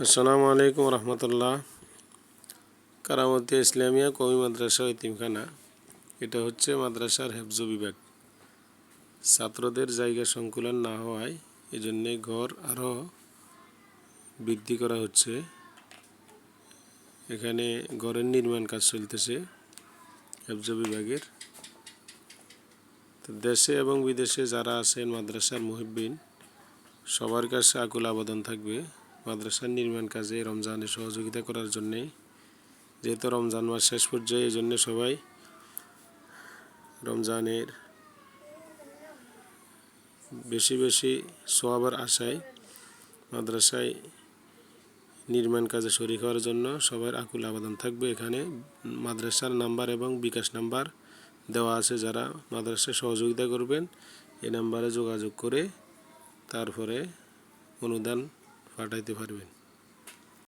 আসসালামু আলাইকুম রহমতুল্লাহ। কারামতে ইসলামিয়া কওমি মাদ্রাসা ইতিমখানা, এটা হচ্ছে মাদ্রাসার হেফজ বিভাগ। ছাত্রদের জায়গা সংকুলন না হওয়ায় এজন্যে ঘর আরও বৃদ্ধি করা হচ্ছে। এখানে ঘরের নির্মাণ কাজ চলতেছে হেফজ বিভাগের। তো দেশে এবং বিদেশে যারা আছেন মাদ্রাসার মুহিব্বিন, সবার কাছে আকুল আবেদন থাকবে মাদ্রাসার নির্মাণ কাজে রমজানে সহযোগিতা করার জন্যে। যেহেতু রমজান মাস শেষ পর্যায়ে, এই জন্যে সবাই রমজানের বেশি বেশি সওয়াবের আশায় মাদ্রাসায় নির্মাণ কাজে শরীক হওয়ার জন্য সবার আকুল আবেদন থাকবে। এখানে মাদ্রাসার নাম্বার এবং বিকাশ নাম্বার দেওয়া আছে, যারা মাদ্রাসায় সহযোগিতা করবেন এই নাম্বারে যোগাযোগ করে তারপরে অনুদান পাঠাইতে পারবেন।